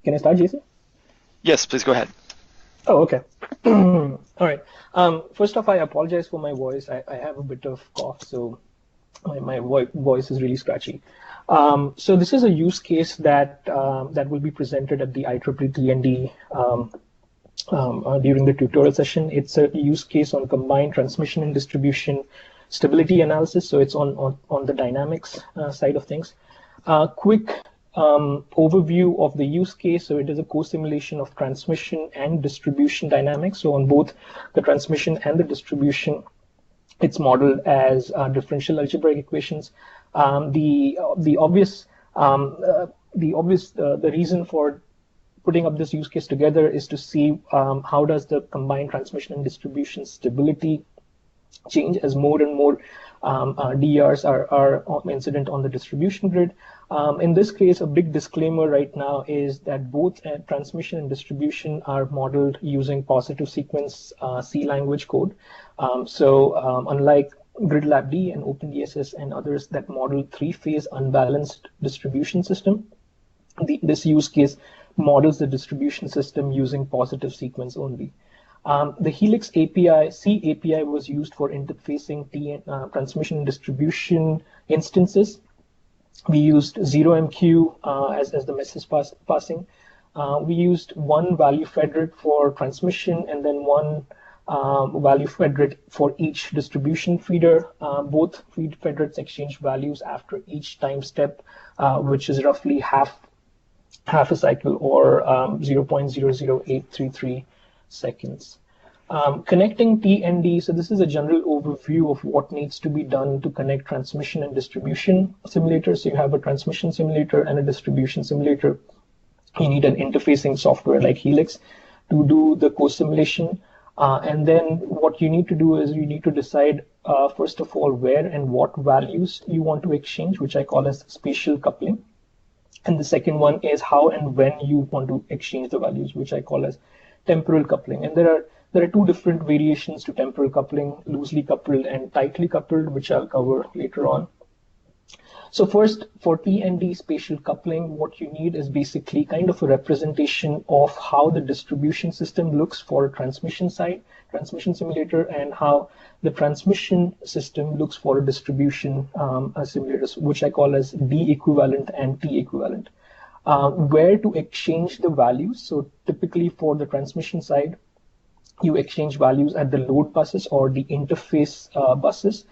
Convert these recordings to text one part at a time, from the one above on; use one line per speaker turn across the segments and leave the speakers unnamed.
Can I start, Jason?
Yes, please go ahead.
Oh, okay. All right. First off, I apologize for my voice. I have a bit of cough, so my voice is really scratchy. So this is a use case that will be presented at the IEEE TND during the tutorial session. It's a use case on combined transmission and distribution stability analysis. So it's on the dynamics side of things. Quick overview of the use case. So it is a co-simulation of transmission and distribution dynamics. So on both the transmission and the distribution, it's modeled as differential algebraic equations. The reason for putting up this use case together is to see how does the combined transmission and distribution stability change as more and more DERs are incident on the distribution grid. In this case, a big disclaimer right now is that both transmission and distribution are modeled using positive sequence C language code. Unlike GridLabD and OpenDSS and others that model three-phase unbalanced distribution system, this use case models the distribution system using positive sequence only. The Helix API, C API was used for interfacing transmission and distribution instances. We used 0MQ as the message passing. We used one value fed rate for transmission and then one value fed rate for each distribution feeder. Both fed rates exchange values after each time step, which is roughly half a cycle or 0.00833 seconds. Connecting TND, so this is a general overview of what needs to be done to connect transmission and distribution simulators. So you have a transmission simulator and a distribution simulator. You need an interfacing software like Helix to do the co-simulation. And then what you need to do is you need to decide, first of all, where and what values you want to exchange, which I call as spatial coupling. And the second one is how and when you want to exchange the values, which I call as temporal coupling. And there are two different variations to temporal coupling, loosely coupled and tightly coupled, which I'll cover later on. So first, for TND spatial coupling, what you need is basically kind of a representation of how the distribution system looks for a transmission side, transmission simulator, and how the transmission system looks for a distribution simulator, which I call as D equivalent and T equivalent. Where to exchange the values. So typically for the transmission side, you exchange values at the load buses or the interface buses.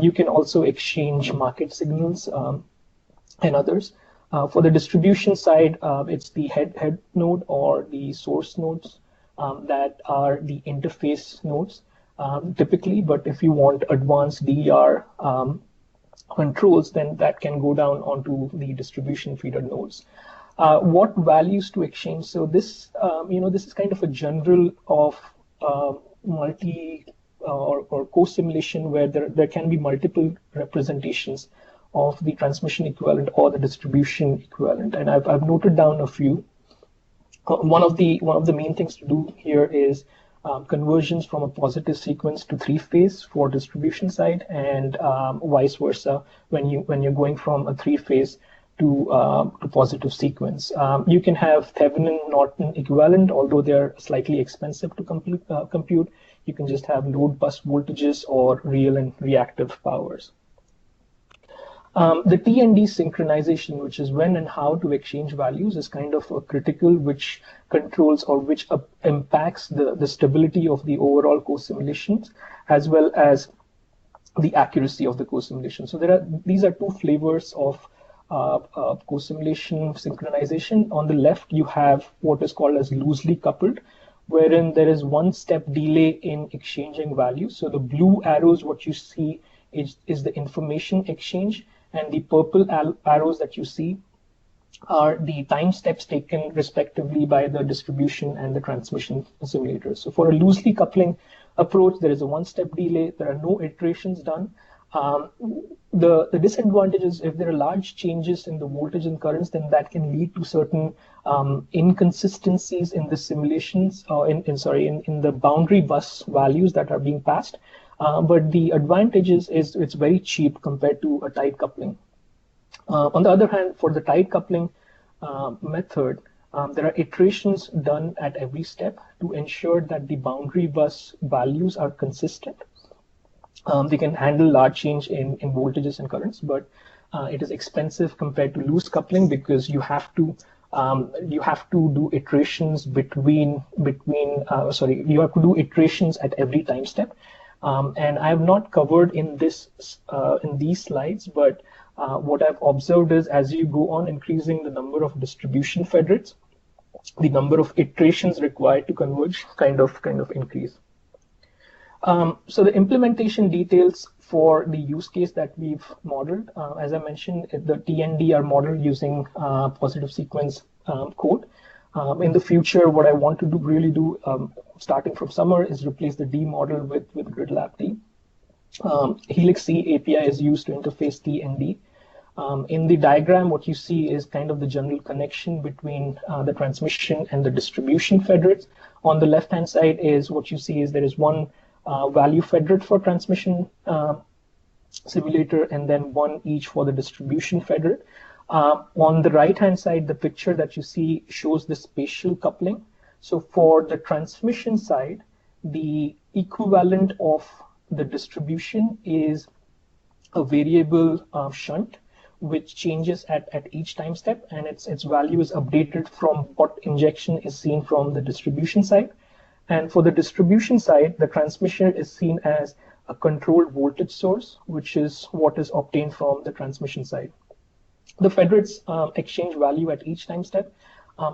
You can also exchange market signals and others. For the distribution side, it's the head node or the source nodes that are the interface nodes typically, but if you want advanced DER controls, then that can go down onto the distribution feeder nodes. What values to exchange? So this, this is kind of a general of multi or co-simulation where there can be multiple representations of the transmission equivalent or the distribution equivalent, and I've noted down a few. One of the main things to do here is conversions from a positive sequence to three-phase for distribution side, and vice versa when you're going from a three-phase to positive sequence. You can have Thevenin-Norton equivalent, although they're slightly expensive to compute. You can just have load bus voltages or real and reactive powers. The TND synchronization, which is when and how to exchange values, is kind of a critical which controls or which impacts the stability of the overall co-simulations as well as the accuracy of the co-simulation. So these are two flavors of co-simulation synchronization. On the left, you have what is called as loosely coupled, wherein there is one step delay in exchanging values. So the blue arrows, what you see is the information exchange, and the purple arrows that you see are the time steps taken respectively by the distribution and the transmission simulators. So for a loosely coupling approach, there is a one-step delay. There are no iterations done. The disadvantage is if there are large changes in the voltage and currents, then that can lead to certain inconsistencies in the simulations, in the boundary bus values that are being passed. But the advantage is it's very cheap compared to a tight coupling. On the other hand, for the tight coupling method, There are iterations done at every step to ensure that the boundary bus values are consistent. They can handle large change in voltages and currents, but it is expensive compared to loose coupling because you have to do iterations you have to do iterations at every time step. And I have not covered in these slides, but what I've observed is as you go on increasing the number of distribution federates, the number of iterations required to converge kind of increase. So the implementation details for the use case that we've modeled, as I mentioned, the TND are modeled using positive sequence code. In the future, what I want to really do, starting from summer, is replace the D model with GridLab D. Helix C API is used to interface TND. In the diagram, what you see is kind of the general connection between the transmission and the distribution federates. On the left-hand side is what you see is there is one value federate for transmission simulator and then one each for the distribution federate. On the right-hand side, the picture that you see shows the spatial coupling. So for the transmission side, the equivalent of the distribution is a variable shunt, which changes at each time step, and its value is updated from what injection is seen from the distribution side. And for the distribution side, the transmission is seen as a controlled voltage source, which is what is obtained from the transmission side. The federates exchange value at each time step.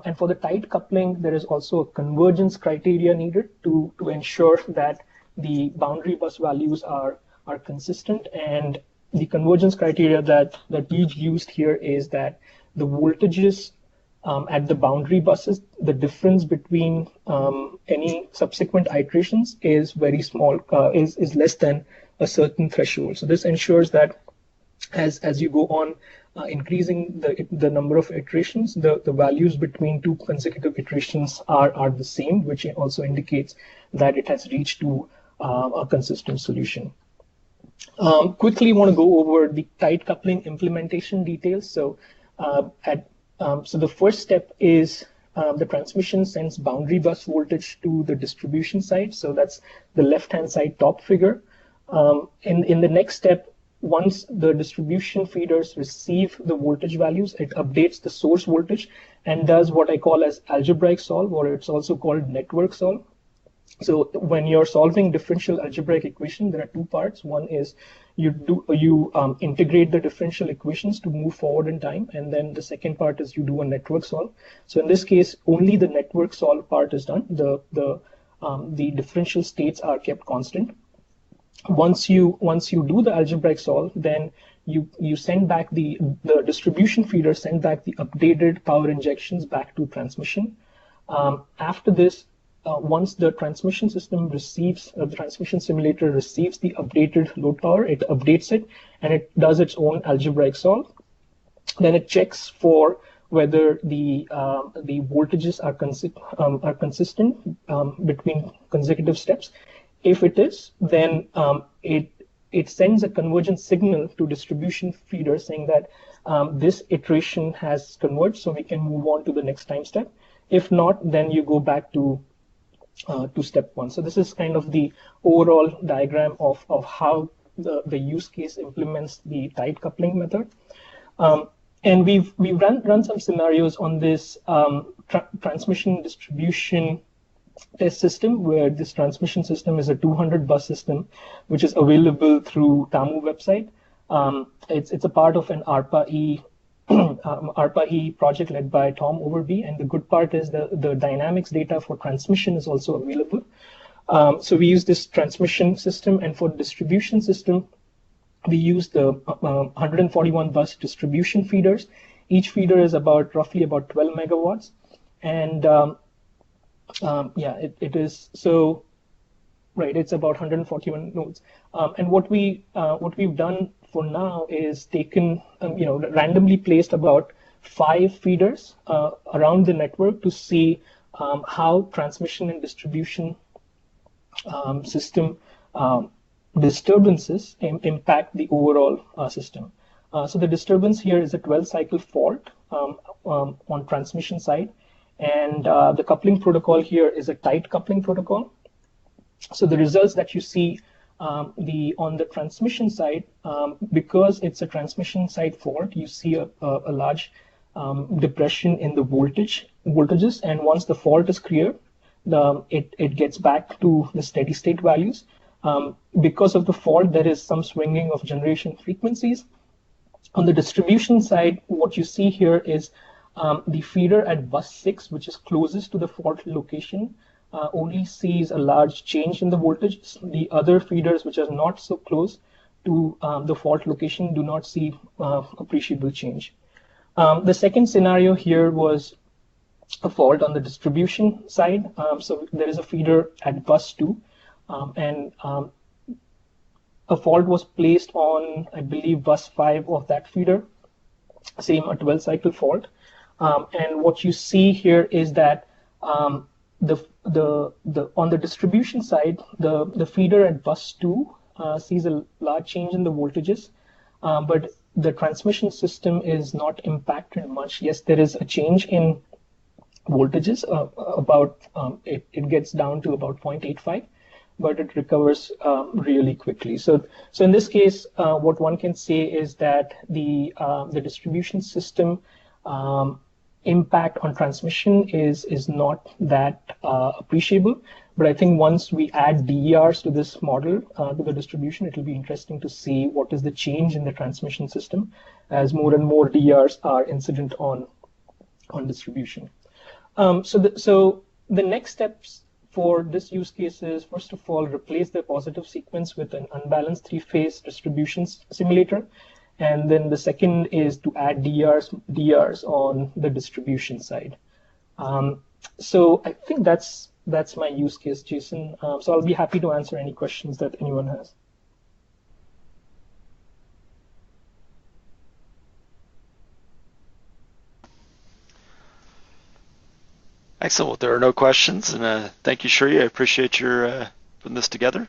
And for the tight coupling, there is also a convergence criteria needed to ensure that the boundary bus values are consistent. And the convergence criteria that we've used here is that the voltages at the boundary buses, the difference between any subsequent iterations is very small, is less than a certain threshold. So this ensures that as you go on increasing the number of iterations, the values between two consecutive iterations are the same, which also indicates that it has reached to a consistent solution. Quickly want to go over the tight coupling implementation details. So so the first step is the transmission sends boundary bus voltage to the distribution side. So that's the left-hand side top figure. In the next step, once the distribution feeders receive the voltage values, it updates the source voltage and does what I call as algebraic solve, or it's also called network solve. So when you're solving differential algebraic equation, there are two parts. One is you integrate the differential equations to move forward in time, and then the second part is you do a network solve. So in this case, only the network solve part is done. The differential states are kept constant. Once you do the algebraic solve, then you send back the distribution feeder send back the updated power injections back to transmission. After this, once the transmission system receives, the transmission simulator receives the updated load power, it updates it and it does its own algebraic solve. Then it checks for whether the voltages are consistent between consecutive steps. If it is, then it sends a convergence signal to distribution feeder saying that this iteration has converged, so we can move on to the next time step. If not, then you go back to step one. So this is kind of the overall diagram of how the use case implements the tight coupling method. And we've run some scenarios on this transmission distribution test system, where this transmission system is a 200 bus system, which is available through TAMU website. It's a part of an ARPA-E ARPA-E project led by Tom Overby, and the good part is the dynamics data for transmission is also available. So we use this transmission system, and for distribution system, we use the 141 bus distribution feeders. Each feeder is roughly about 12 megawatts, and yeah, it is so. Right, it's about 141 nodes. And what we've done for now is taken, randomly placed about 5 feeders around the network to see how transmission and distribution system disturbances impact the overall system. So the disturbance here is a 12-cycle fault on transmission side, And the coupling protocol here is a tight coupling protocol. So the results that you see on the transmission side, because it's a transmission side fault, you see a large depression in the voltages, and once the fault is clear, it gets back to the steady state values. Because of the fault, there is some swinging of generation frequencies. On the distribution side, what you see here is the feeder at bus 6, which is closest to the fault location, only sees a large change in the voltage. The other feeders, which are not so close to the fault location, do not see appreciable change. The second scenario here was a fault on the distribution side. So there is a feeder at bus 2, and a fault was placed on, I believe, bus 5 of that feeder, same a 12 cycle fault. And what you see here is that on the distribution side, the feeder at bus 2 sees a large change in the voltages, but the transmission system is not impacted much. Yes, there is a change in voltages, it gets down to about 0.85, but it recovers really quickly. So in this case, what one can say is that the distribution system impact on transmission is not that appreciable. But I think once we add DERs to this model, to the distribution, it will be interesting to see what is the change in the transmission system as more and more DERs are incident on distribution. So the next steps for this use case is, first of all, replace the positive sequence with an unbalanced three-phase distribution simulator. And then the second is to add DRs on the distribution side. So I think that's my use case, Jason. So I'll be happy to answer any questions that anyone has.
Excellent. Well, there are no questions, and thank you, Shri. I appreciate your putting this together.